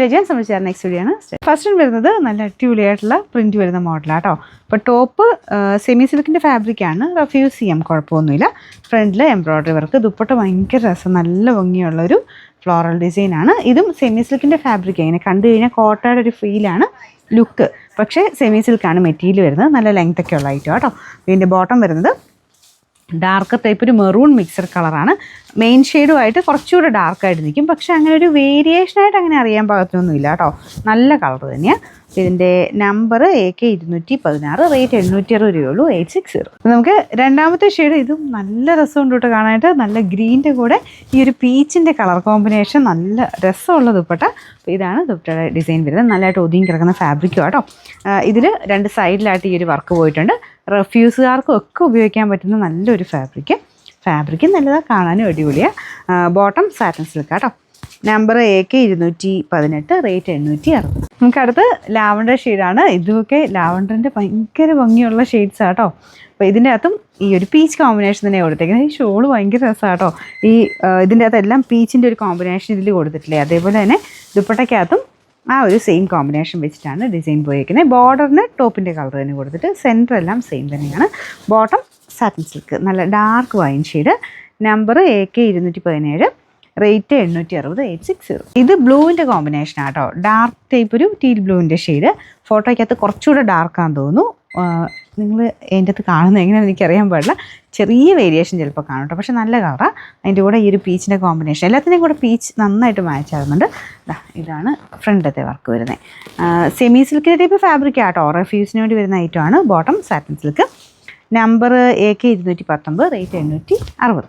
Video ചെയ്യാൻ ശ്രമിച്ചാൽ next video ആണ്. ഫസ്റ്റ് വരുന്നത് നല്ല അടിപൊളിയായിട്ടുള്ള പ്രിൻറ്റ് വരുന്ന മോഡലാണ് കേട്ടോ. അപ്പോൾ ടോപ്പ് സെമി സിൽക്കിൻ്റെ ഫാബ്രിക്കാണ്, റഫ്യൂസ് ചെയ്യാം, കുഴപ്പമൊന്നുമില്ല. ഫ്രണ്ടിൽ എംബ്രോയ്ഡറി വർക്ക്, ദുപ്പട്ട ഭയങ്കര രസം, നല്ല ഭംഗിയുള്ളൊരു ഫ്ലോറൽ ഡിസൈനാണ്. ഇതും സെമി സിൽക്കിൻ്റെ ഫാബ്രിക്, ഇങ്ങനെ കണ്ടു കഴിഞ്ഞാൽ കോട്ടയുടെ ഒരു ഫീലാണ് ലുക്ക്. പക്ഷേ സെമി സിൽക്കാണ് മെറ്റീരിയൽ വരുന്നത്, നല്ല ലെങ്ത് ഒക്കെ ഉള്ള ഐറ്റം കേട്ടോ. ഇതിൻ്റെ ബോട്ടം വരുന്നത് ഡാർക്ക് ടൈപ്പ് ഒരു മെറൂൺ മിക്സഡ് കളറാണ്. മെയിൻ ഷെയ്ഡുമായിട്ട് കുറച്ചുകൂടെ ഡാർക്കായിട്ട് നിൽക്കും, പക്ഷേ അങ്ങനെ ഒരു വേരിയേഷനായിട്ട് അങ്ങനെ അറിയാൻ പാകത്തിനൊന്നുമില്ല കേട്ടോ. നല്ല കളർ തന്നെയാണ്. ഇതിൻ്റെ നമ്പർ AK 216, റേറ്റ് 860 രൂപയുള്ളൂ, 860. നമുക്ക് രണ്ടാമത്തെ ഷെയ്ഡ്, ഇതും നല്ല രസമുണ്ട് കേട്ടോ കാണാനായിട്ട്. നല്ല ഗ്രീൻ്റെ കൂടെ ഈ ഒരു പീച്ചിൻ്റെ കളർ കോമ്പിനേഷൻ, നല്ല രസമുള്ള ദുപ്പട്ട. അപ്പോൾ ഇതാണ് ദുപ്പട്ടയുടെ ഡിസൈൻ വരുന്നത്. നല്ലതായിട്ട് ഒതുങ്ങി കിടക്കുന്ന ഫാബ്രിക്കും കേട്ടോ. ഇതിൽ രണ്ട് സൈഡിലായിട്ട് ഈ ഒരു വർക്ക് പോയിട്ടുണ്ട്. റഫ്യൂസുകാർക്കും ഒക്കെ ഉപയോഗിക്കാൻ പറ്റുന്ന നല്ലൊരു ഫാബ്രിക്ക് നല്ലതാണ്, കാണാനും അടിപൊളിയാണ്. ബോട്ടം സാറ്റൻ സിൽക്ക് കേട്ടോ. Number AK 218, rate 860. നമുക്കടുത്ത് ലാവണ്ടർ ഷെയ്ഡാണ്. ഇതൊക്കെ ലാവണ്ടറിൻ്റെ ഭയങ്കര ഭംഗിയുള്ള ഷെയ്ഡ്സാണ് കേട്ടോ. അപ്പോൾ ഇതിൻ്റെ അകത്തും ഈ ഒരു പീച്ച് കോമ്പിനേഷൻ തന്നെ കൊടുത്തേക്കുന്നത്. ഈ ഷോള് ഭയങ്കര രസമാണ് കേട്ടോ. ഈ ഇതിൻ്റെ അകത്തെല്ലാം പീച്ചിൻ്റെ ഒരു കോമ്പിനേഷൻ ഇതിൽ കൊടുത്തിട്ടില്ലേ, അതേപോലെ തന്നെ ദുപ്പട്ടയ്ക്കകത്തും ആ ഒരു സെയിം കോമ്പിനേഷൻ വെച്ചിട്ടാണ് ഡിസൈൻ പോയിരിക്കുന്നത്. ബോർഡറിന് ടോപ്പിൻ്റെ കളർ തന്നെ കൊടുത്തിട്ട് സെൻറ്റർ എല്ലാം സെയിം തന്നെയാണ്. ബോട്ടം സാറ്റിൻ സിൽക്ക്, നല്ല dark wine shade. Number AK 217, rate 860, 860. ഇത് ബ്ലൂവിൻ്റെ കോമ്പിനേഷനാണ് കേട്ടോ. ഡാർക്ക് ടൈപ്പ് ഒരു ടീൽ ബ്ലൂവിൻ്റെ ഷെയ്ഡ്. ഫോട്ടോയ്ക്കകത്ത് കുറച്ചുകൂടെ ഡാർക്കാന്ന് തോന്നുന്നു. നിങ്ങൾ അതിൻ്റെ അകത്ത് കാണുന്നത് എങ്ങനെയാണെന്ന് എനിക്കറിയാൻ പാടില്ല, ചെറിയ വേരിയേഷൻ ചിലപ്പോൾ കാണും കേട്ടോ. പക്ഷേ നല്ല കളറാണ്. അതിൻ്റെ കൂടെ ഈ ഒരു പീച്ചിൻ്റെ കോമ്പിനേഷൻ, എല്ലാത്തിൻ്റെയും കൂടെ പീച്ച് നന്നായിട്ട് മാച്ച് ആകുന്നുണ്ട്. ഇതാണ് ഫ്രണ്ടത്തെ വർക്ക് വരുന്നത്. സെമി സിൽക്കിൻ്റെ ടൈപ്പ് ഫാബ്രിക് ആട്ടോ, റഫ്യൂസിന് വേണ്ടി വരുന്ന ഐറ്റമാണ്. Bottom satin silk. Number AK 219, rate 860.